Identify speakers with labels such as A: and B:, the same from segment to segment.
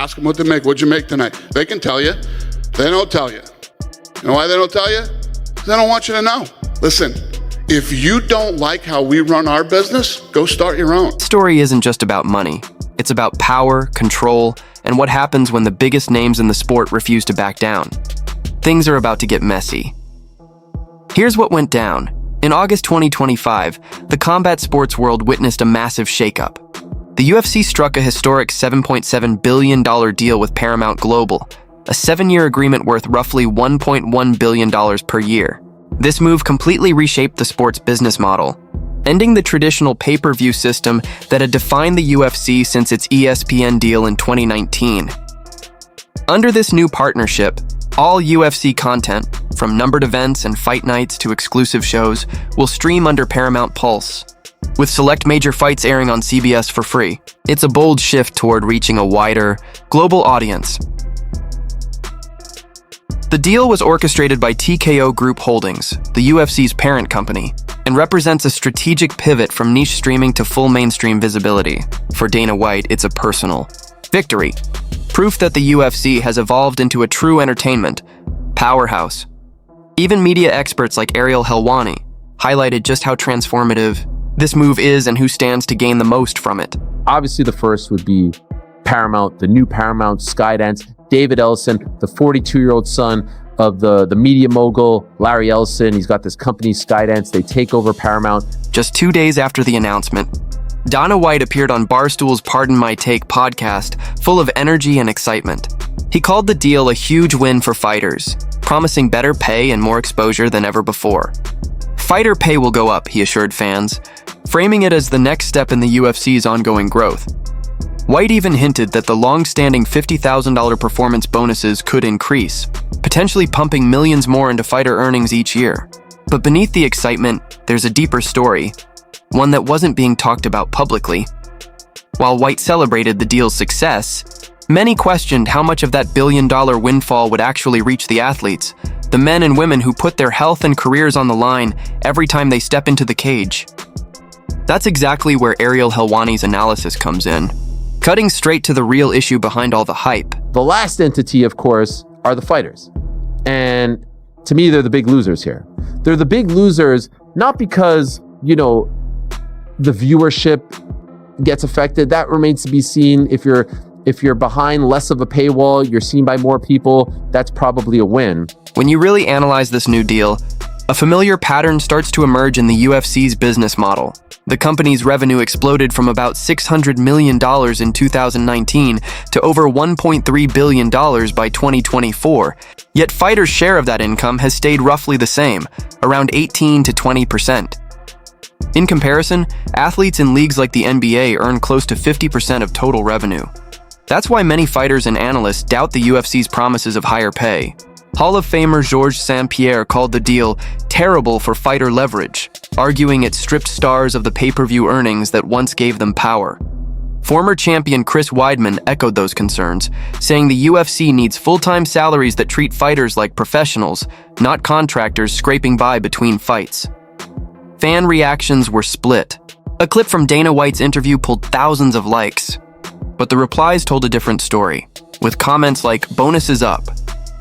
A: Ask them what they make. What'd you make tonight? They can tell you. They don't tell you. You know why they don't tell you? They don't want you to know. Listen, if you don't like how we run our business, go start your own.
B: The story isn't just about money. It's about power, control, and what happens when the biggest names in the sport refuse to back down. Things are about to get messy. Here's what went down. In August 2025, the combat sports world witnessed a massive shakeup. The UFC struck a historic $7.7 billion deal with Paramount Global, a 7-year agreement worth roughly $1.1 billion per year. This move completely reshaped the sport's business model, ending the traditional pay-per-view system that had defined the UFC since its ESPN deal in 2019. Under this new partnership, all UFC content, from numbered events and fight nights to exclusive shows, will stream under Paramount Pulse, with select major fights airing on CBS for free. It's a bold shift toward reaching a wider, global audience. The deal was orchestrated by TKO Group Holdings, the UFC's parent company, and represents a strategic pivot from niche streaming to full mainstream visibility. For Dana White, it's a personal victory. Proof that the UFC has evolved into a true entertainment powerhouse. Even media experts like Ariel Helwani highlighted just how transformative this move is and who stands to gain the most from it.
C: Obviously, the first would be Paramount, the new Paramount Skydance. David Ellison, the 42-year-old son of the media mogul, Larry Ellison. He's got this company, Skydance. They take over Paramount.
B: Just 2 days after the announcement, Dana White appeared on Barstool's Pardon My Take podcast, full of energy and excitement. He called the deal a huge win for fighters, promising better pay and more exposure than ever before. Fighter pay will go up, he assured fans, framing it as the next step in the UFC's ongoing growth. White even hinted that the long-standing $50,000 performance bonuses could increase, potentially pumping millions more into fighter earnings each year. But beneath the excitement, there's a deeper story, one that wasn't being talked about publicly. While White celebrated the deal's success, many questioned how much of that billion-dollar windfall would actually reach the athletes, the men and women who put their health and careers on the line every time they step into the cage. That's exactly where Ariel Helwani's analysis comes in, cutting straight to the real issue behind all the hype.
C: The last entity, of course, are the fighters. And to me, they're the big losers here. They're the big losers not because, the viewership gets affected. That remains to be seen. If you're behind less of a paywall, you're seen by more people, that's probably a win.
B: When you really analyze this new deal, a familiar pattern starts to emerge in the UFC's business model. The company's revenue exploded from about $600 million in 2019 to over $1.3 billion by 2024. Yet fighters' share of that income has stayed roughly the same, around 18 to 20%. In comparison, athletes in leagues like the NBA earn close to 50% of total revenue. That's why many fighters and analysts doubt the UFC's promises of higher pay. Hall of Famer Georges St-Pierre called the deal terrible for fighter leverage, arguing it stripped stars of the pay-per-view earnings that once gave them power. Former champion Chris Weidman echoed those concerns, saying the UFC needs full-time salaries that treat fighters like professionals, not contractors scraping by between fights. Fan reactions were split. A clip from Dana White's interview pulled thousands of likes, but the replies told a different story, with comments like, "Bonuses up.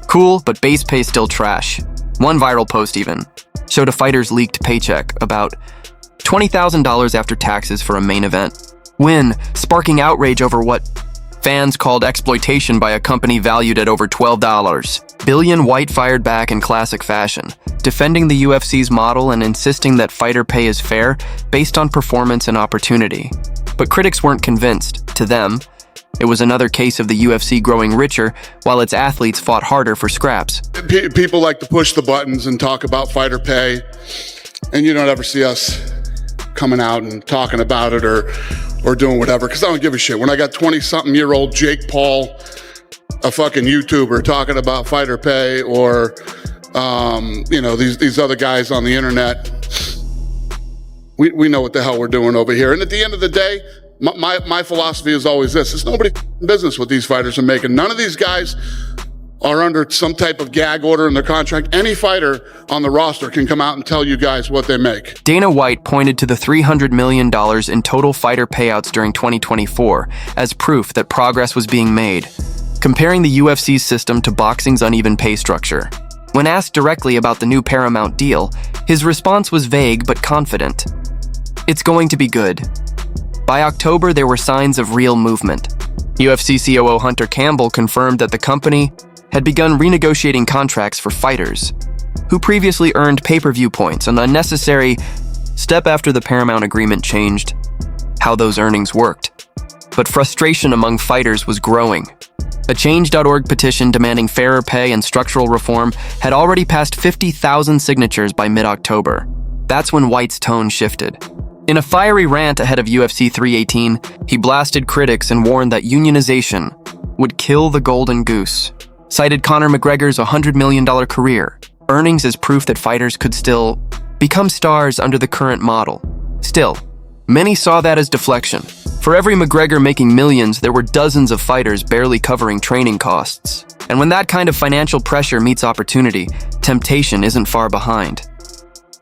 B: Cool, but base pay still trash." One viral post even showed a fighter's leaked paycheck, about $20,000 after taxes for a main event win, sparking outrage over what fans called exploitation by a company valued at over $12 billion. White fired back in classic fashion, defending the UFC's model and insisting that fighter pay is fair based on performance and opportunity. But critics weren't convinced. To them, it was another case of the UFC growing richer while its athletes fought harder for scraps.
A: People like to push the buttons and talk about fighter pay, and you don't ever see us coming out and talking about it or doing whatever, because I don't give a shit. When I got 20-something-year-old Jake Paul, a fucking YouTuber, talking about fighter pay, or these other guys on the internet, we know what the hell we're doing over here. And at the end of the day, my philosophy is always this: it's nobody's business what these fighters are making. None of these guys are under some type of gag order in their contract. Any fighter on the roster can come out and tell you guys what they make.
B: Dana White pointed to the $300 million in total fighter payouts during 2024 as proof that progress was being made. comparing the UFC's system to boxing's uneven pay structure. When asked directly about the new Paramount deal, his response was vague but confident. "It's going to be good." By October, there were signs of real movement. UFC COO Hunter Campbell confirmed that the company had begun renegotiating contracts for fighters who previously earned pay-per-view points, an unnecessary step after the Paramount agreement changed how those earnings worked. But frustration among fighters was growing. A Change.org petition demanding fairer pay and structural reform had already passed 50,000 signatures by mid-October. That's when White's tone shifted. In a fiery rant ahead of UFC 318, he blasted critics and warned that unionization would kill the golden goose, cited Conor McGregor's $100 million career, earnings as proof that fighters could still become stars under the current model. Still, many saw that as deflection. For every McGregor making millions, there were dozens of fighters barely covering training costs. And when that kind of financial pressure meets opportunity, temptation isn't far behind.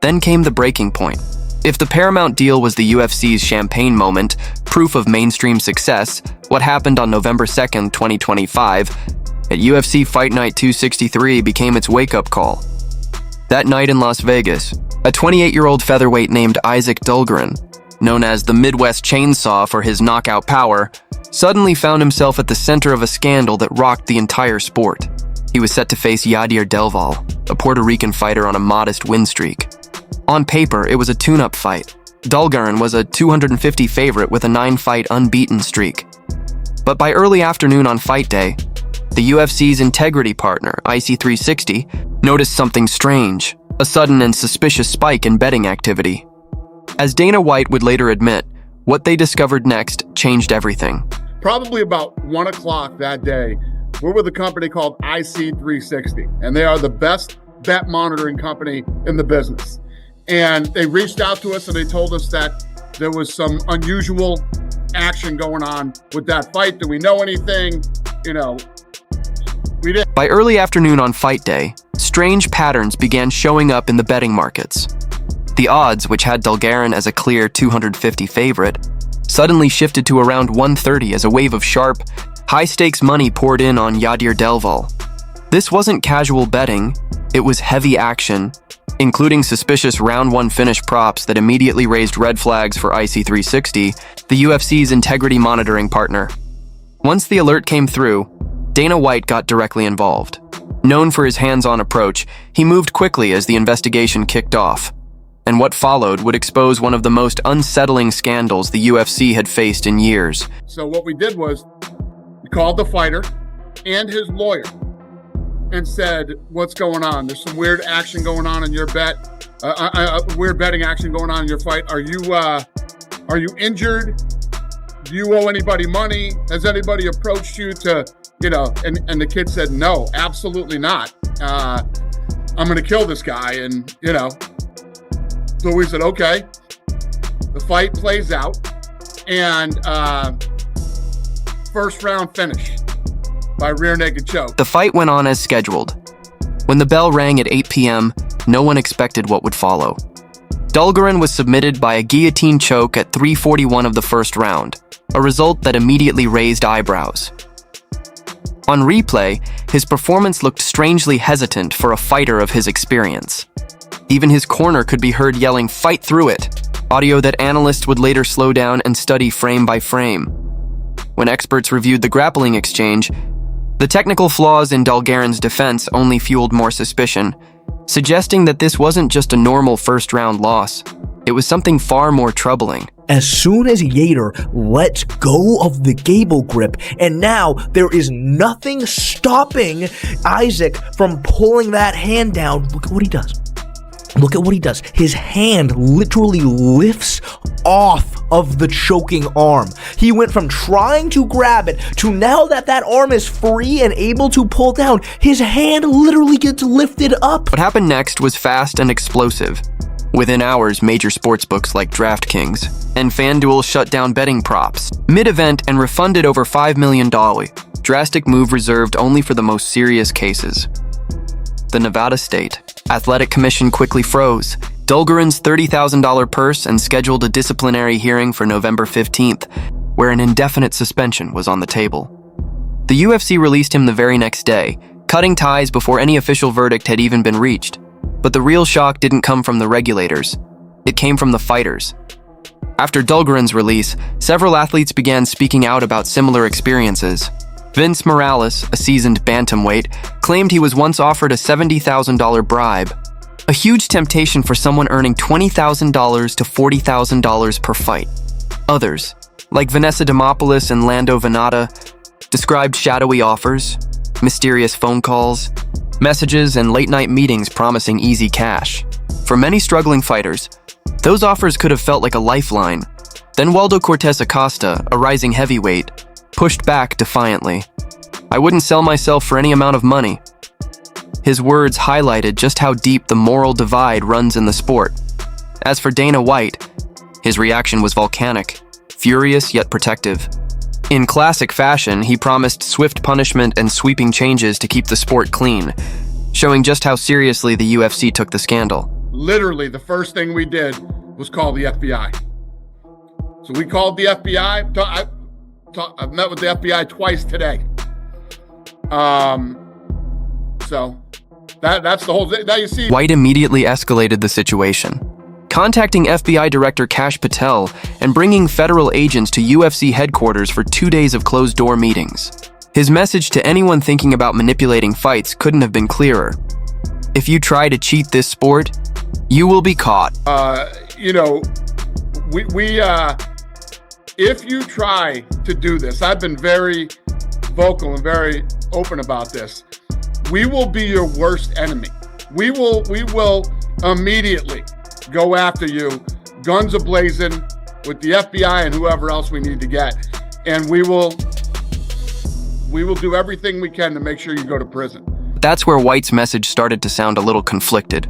B: Then came the breaking point. If the Paramount deal was the UFC's champagne moment, proof of mainstream success, what happened on November 2nd, 2025, at UFC Fight Night 263 became its wake-up call. That night in Las Vegas, a 28-year-old featherweight named Isaac Dulgaren, known as the Midwest Chainsaw for his knockout power, suddenly found himself at the center of a scandal that rocked the entire sport. He was set to face Yadier Delval, a Puerto Rican fighter on a modest win streak. On paper, it was a tune-up fight. Dulgaren was a 250 favorite with a 9-fight unbeaten streak. But by early afternoon on fight day, the UFC's integrity partner, IC360, noticed something strange, a sudden and suspicious spike in betting activity. As Dana White would later admit, what they discovered next changed everything.
A: Probably about 1 o'clock that day, we're with a company called IC360, and they are the best bet monitoring company in the business. And they reached out to us and they told us that there was some unusual action going on with that fight. Do we know anything? We didn't.
B: By early afternoon on fight day, strange patterns began showing up in the betting markets. The odds, which had Dulgaren as a clear 250 favorite, suddenly shifted to around 130 as a wave of sharp, high-stakes money poured in on Yadier Delval. This wasn't casual betting, it was heavy action, including suspicious round one finish props that immediately raised red flags for IC360, the UFC's integrity monitoring partner. Once the alert came through, Dana White got directly involved. Known for his hands-on approach, he moved quickly as the investigation kicked off. And what followed would expose one of the most unsettling scandals the UFC had faced in years.
A: So what we did was we called the fighter and his lawyer and said, "What's going on? There's some weird action going on in your bet. Weird betting action going on in your fight. Are you injured? Do you owe anybody money? Has anybody approached you to, And the kid said, "No, absolutely not. I'm going to kill this guy." And so we said, "Okay." The fight plays out, and first round finish by rear naked choke.
B: The fight went on as scheduled. When the bell rang at 8 p.m., no one expected what would follow. Dulgaren was submitted by a guillotine choke at 3:41 of the first round, a result that immediately raised eyebrows. On replay, his performance looked strangely hesitant for a fighter of his experience. Even his corner could be heard yelling, "Fight through it," audio that analysts would later slow down and study frame by frame. When experts reviewed the grappling exchange, the technical flaws in Dulgaren's defense only fueled more suspicion, suggesting that this wasn't just a normal first-round loss. It was something far more troubling.
D: As soon as Yader lets go of the gable grip, and now there is nothing stopping Isaac from pulling that hand down, look at what he does. Look at what he does. His hand literally lifts off of the choking arm. He went from trying to grab it to now that that arm is free and able to pull down, his hand literally gets lifted up.
B: What happened next was fast and explosive. Within hours, major sportsbooks like DraftKings and FanDuel shut down betting props mid-event and refunded over $5 million. Drastic move reserved only for the most serious cases. The Nevada State Athletic Commission quickly froze Dulgaren's $30,000 purse and scheduled a disciplinary hearing for November 15th, where an indefinite suspension was on the table. The UFC released him the very next day, cutting ties before any official verdict had even been reached. But the real shock didn't come from the regulators. It came from the fighters. After Dulgarin's release, several athletes began speaking out about similar experiences. Vince Morales, a seasoned bantamweight, claimed he was once offered a $70,000 bribe, a huge temptation for someone earning $20,000 to $40,000 per fight. Others, like Vanessa Demopoulos and Lando Venata, described shadowy offers, mysterious phone calls, messages, and late-night meetings promising easy cash. For many struggling fighters, those offers could have felt like a lifeline. Then Waldo Cortez Acosta, a rising heavyweight, pushed back defiantly. "I wouldn't sell myself for any amount of money." His words highlighted just how deep the moral divide runs in the sport. As for Dana White, his reaction was volcanic, furious yet protective. In classic fashion, he promised swift punishment and sweeping changes to keep the sport clean, showing just how seriously the UFC took the scandal.
A: Literally, the first thing we did was call the FBI. So we called the FBI. I've met with the FBI twice today. So that's the whole thing. Now you see.
B: White immediately escalated the situation, contacting FBI Director Kash Patel and bringing federal agents to UFC headquarters for 2 days of closed-door meetings. His message to anyone thinking about manipulating fights couldn't have been clearer. If you try to cheat this sport, you will be caught.
A: If you try to do this, I've been very vocal and very open about this. We will be your worst enemy. We will immediately go after you, guns a-blazing, with the FBI and whoever else we need to get. And we will do everything we can to make sure you go to prison.
B: That's where White's message started to sound a little conflicted.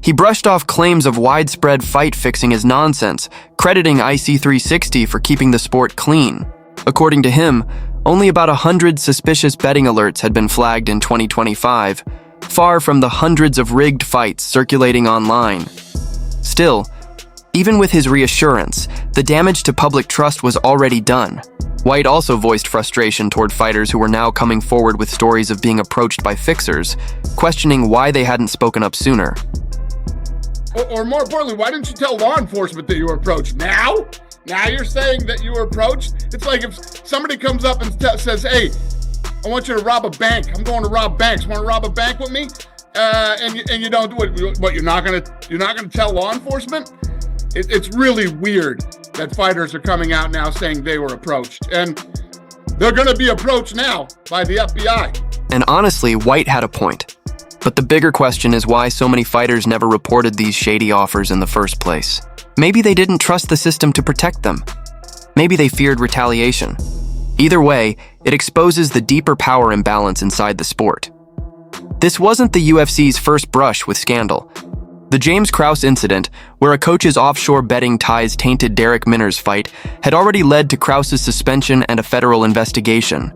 B: He brushed off claims of widespread fight fixing as nonsense, crediting IC360 for keeping the sport clean. According to him, only about 100 suspicious betting alerts had been flagged in 2025, far from the hundreds of rigged fights circulating online. Still, even with his reassurance, the damage to public trust was already done. White also voiced frustration toward fighters who were now coming forward with stories of being approached by fixers, questioning why they hadn't spoken up sooner.
A: Or more importantly, why didn't you tell law enforcement that you were approached? Now you're saying that you were approached? It's like if somebody comes up and says, "Hey, I want you to rob a bank. I'm going to rob banks. Want to rob a bank with me?" And you don't do it. What, you're not gonna tell law enforcement? It's really weird that fighters are coming out now saying they were approached, and they're gonna be approached now by the FBI.
B: And honestly, White had a point. But the bigger question is why so many fighters never reported these shady offers in the first place. Maybe they didn't trust the system to protect them. Maybe they feared retaliation. Either way, it exposes the deeper power imbalance inside the sport. This wasn't the UFC's first brush with scandal. The James Krause incident, where a coach's offshore betting ties tainted Derek Minner's fight, had already led to Krause's suspension and a federal investigation.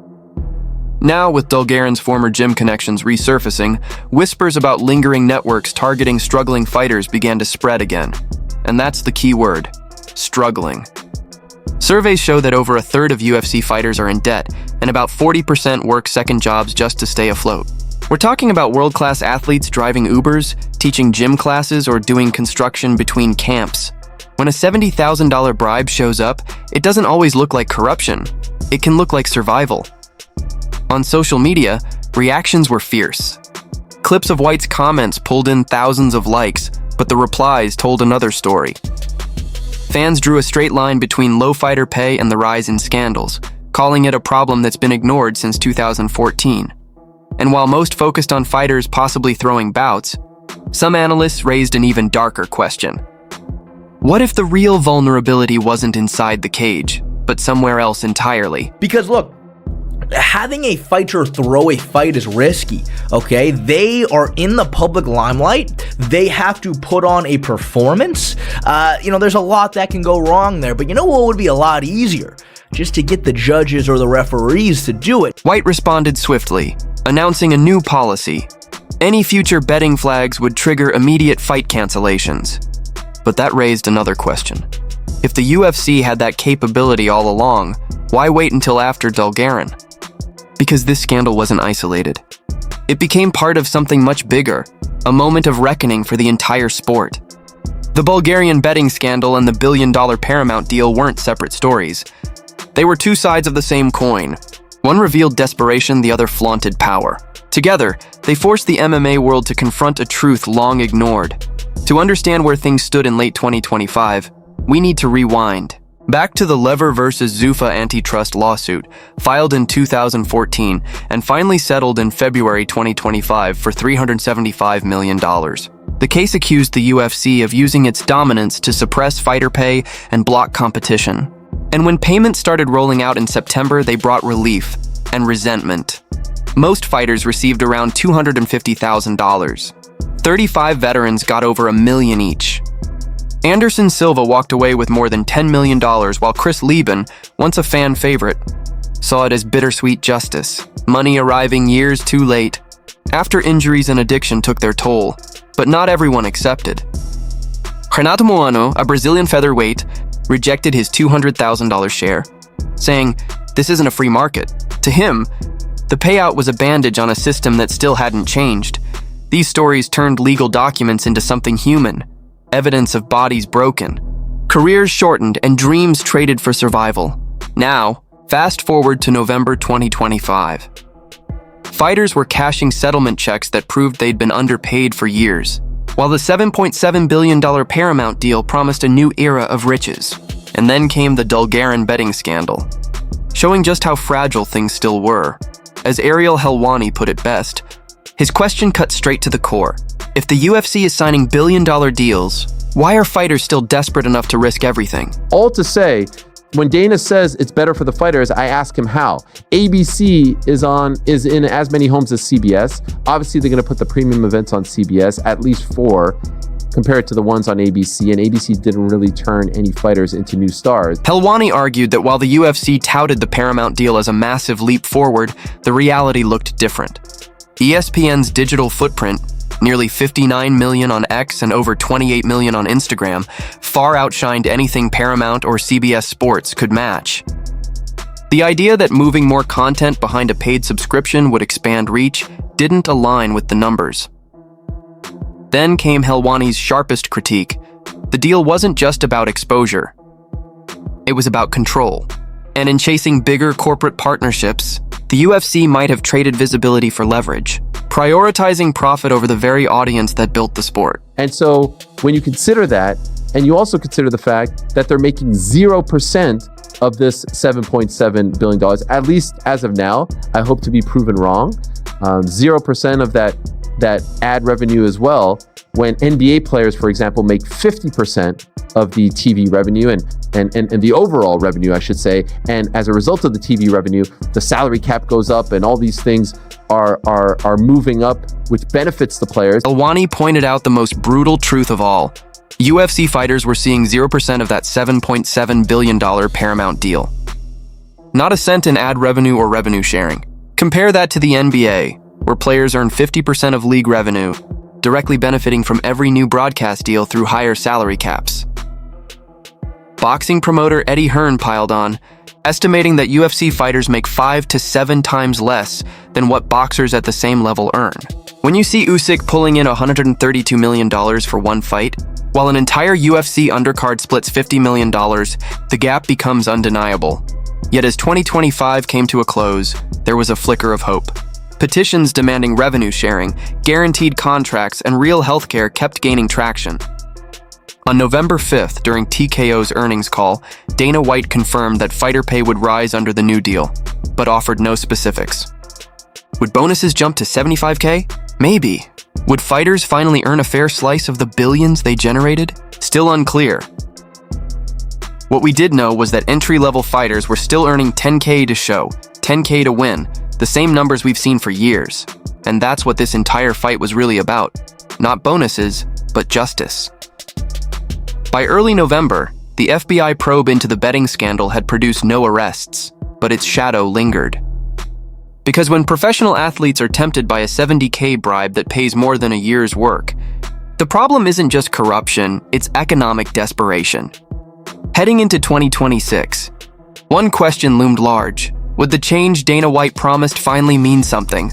B: Now, with Dulgarin's former gym connections resurfacing, whispers about lingering networks targeting struggling fighters began to spread again. And that's the key word: struggling. Surveys show that over a third of UFC fighters are in debt, and about 40% work second jobs just to stay afloat. We're talking about world-class athletes driving Ubers, teaching gym classes, or doing construction between camps. When a $70,000 bribe shows up, it doesn't always look like corruption. It can look like survival. On social media, reactions were fierce. Clips of White's comments pulled in thousands of likes, but the replies told another story. Fans drew a straight line between low fighter pay and the rise in scandals, calling it a problem that's been ignored since 2014. And while most focused on fighters possibly throwing bouts, some analysts raised an even darker question. What if the real vulnerability wasn't inside the cage, but somewhere else entirely?
D: Because look, having a fighter throw a fight is risky, okay? They are in the public limelight. They have to put on a performance. There's a lot that can go wrong there, but you know what would be a lot easier? Just to get the judges or the referees to do it.
B: White responded swiftly, announcing a new policy. Any future betting flags would trigger immediate fight cancellations. But that raised another question. If the UFC had that capability all along, why wait until after Dulgarin? Because this scandal wasn't isolated. It became part of something much bigger, a moment of reckoning for the entire sport. The Bulgarian betting scandal and the billion-dollar Paramount deal weren't separate stories. They were two sides of the same coin. One revealed desperation, the other flaunted power. Together, they forced the MMA world to confront a truth long ignored. To understand where things stood in late 2025, we need to rewind. Back to the Lever vs. Zuffa antitrust lawsuit, filed in 2014 and finally settled in February 2025 for $375 million. The case accused the UFC of using its dominance to suppress fighter pay and block competition. And when payments started rolling out in September, they brought relief and resentment. Most fighters received around $250,000. 35 veterans got over $1 million each. Anderson Silva walked away with more than $10 million, while Chris Lieben, once a fan favorite, saw it as bittersweet justice, money arriving years too late, after injuries and addiction took their toll. But not everyone accepted. Renato Moano, a Brazilian featherweight, rejected his $200,000 share, saying, "This isn't a free market." To him, the payout was a bandage on a system that still hadn't changed. These stories turned legal documents into something human, evidence of bodies broken, careers shortened, and dreams traded for survival. Now, fast forward to November 2025. Fighters were cashing settlement checks that proved they'd been underpaid for years, while the $7.7 billion Paramount deal promised a new era of riches. And then came the Bulgarian betting scandal, showing just how fragile things still were. As Ariel Helwani put it best, his question cut straight to the core. If the UFC is signing billion-dollar deals, why are fighters still desperate enough to risk everything?
C: All to say, when Dana says it's better for the fighters, I ask him how. ABC is in as many homes as CBS. Obviously, they're going to put the premium events on CBS, at least 4, compared to the ones on ABC, and ABC didn't really turn any fighters into new stars.
B: Helwani argued that while the UFC touted the Paramount deal as a massive leap forward, the reality looked different. ESPN's digital footprint, nearly 59 million on X and over 28 million on Instagram, far outshined anything Paramount or CBS Sports could match. The idea that moving more content behind a paid subscription would expand reach didn't align with the numbers. Then came Helwani's sharpest critique. The deal wasn't just about exposure. It was about control. And in chasing bigger corporate partnerships, the UFC might have traded visibility for leverage, prioritizing profit over the very audience that built the sport.
C: And so when you consider that, and you also consider the fact that they're making 0% of this $7.7 billion, at least as of now, I hope to be proven wrong, 0% of that ad revenue as well, when NBA players, for example, make 50% of the TV revenue and the overall revenue, I should say. And as a result of the TV revenue, the salary cap goes up and all these things are moving up, which benefits the players.
B: Helwani pointed out the most brutal truth of all. UFC fighters were seeing 0% of that $7.7 billion Paramount deal. Not a cent in ad revenue or revenue sharing. Compare that to the NBA, where players earn 50% of league revenue, directly benefiting from every new broadcast deal through higher salary caps. Boxing promoter Eddie Hearn piled on, estimating that UFC fighters make 5 to 7 times less than what boxers at the same level earn. When you see Usyk pulling in $132 million for one fight, while an entire UFC undercard splits $50 million, the gap becomes undeniable. Yet as 2025 came to a close, there was a flicker of hope. Petitions demanding revenue sharing, guaranteed contracts, and real healthcare kept gaining traction. On November 5th, during TKO's earnings call, Dana White confirmed that fighter pay would rise under the new deal, but offered no specifics. Would bonuses jump to $75K? Maybe. Would fighters finally earn a fair slice of the billions they generated? Still unclear. What we did know was that entry-level fighters were still earning $10K to show, $10K to win, the same numbers we've seen for years. And that's what this entire fight was really about. Not bonuses, but justice. By early November, the FBI probe into the betting scandal had produced no arrests, but its shadow lingered. Because when professional athletes are tempted by a $70K bribe that pays more than a year's work, the problem isn't just corruption, it's economic desperation. Heading into 2026, one question loomed large. Would the change Dana White promised finally mean something?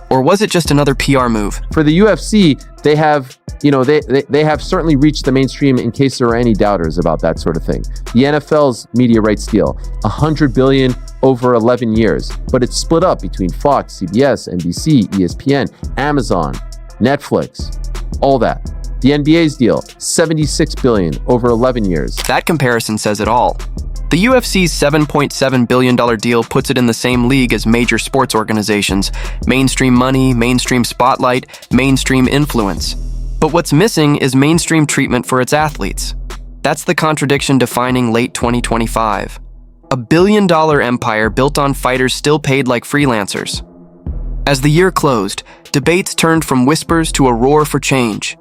B: Or was it just another PR move?
C: For the UFC, they have, they have certainly reached the mainstream in case there are any doubters about that sort of thing. The NFL's media rights deal, $100 billion over 11 years, but it's split up between Fox, CBS, NBC, ESPN, Amazon, Netflix, all that. The NBA's deal, $76 billion over 11 years.
B: That comparison says it all. The UFC's $7.7 billion deal puts it in the same league as major sports organizations. Mainstream money, mainstream spotlight, mainstream influence. But what's missing is mainstream treatment for its athletes. That's the contradiction defining late 2025. A billion-dollar empire built on fighters still paid like freelancers. As the year closed, debates turned from whispers to a roar for change,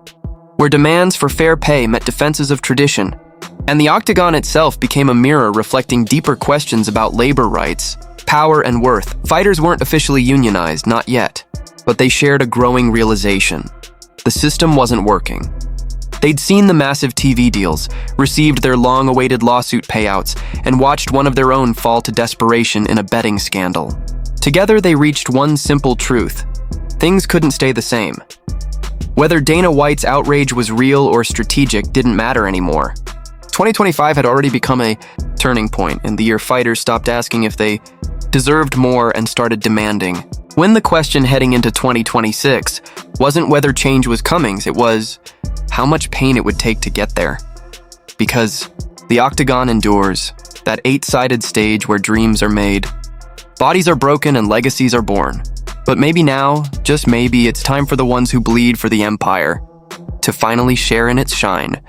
B: where demands for fair pay met defenses of tradition. And the octagon itself became a mirror reflecting deeper questions about labor rights, power, and worth. Fighters weren't officially unionized, not yet, but they shared a growing realization. The system wasn't working. They'd seen the massive TV deals, received their long-awaited lawsuit payouts, and watched one of their own fall to desperation in a betting scandal. Together, they reached one simple truth: things couldn't stay the same. Whether Dana White's outrage was real or strategic didn't matter anymore. 2025 had already become a turning point, and the year fighters stopped asking if they deserved more and started demanding. When the question heading into 2026 wasn't whether change was coming, it was how much pain it would take to get there. Because the octagon endures, that eight-sided stage where dreams are made. Bodies are broken and legacies are born. But maybe now, just maybe, it's time for the ones who bleed for the empire to finally share in its shine.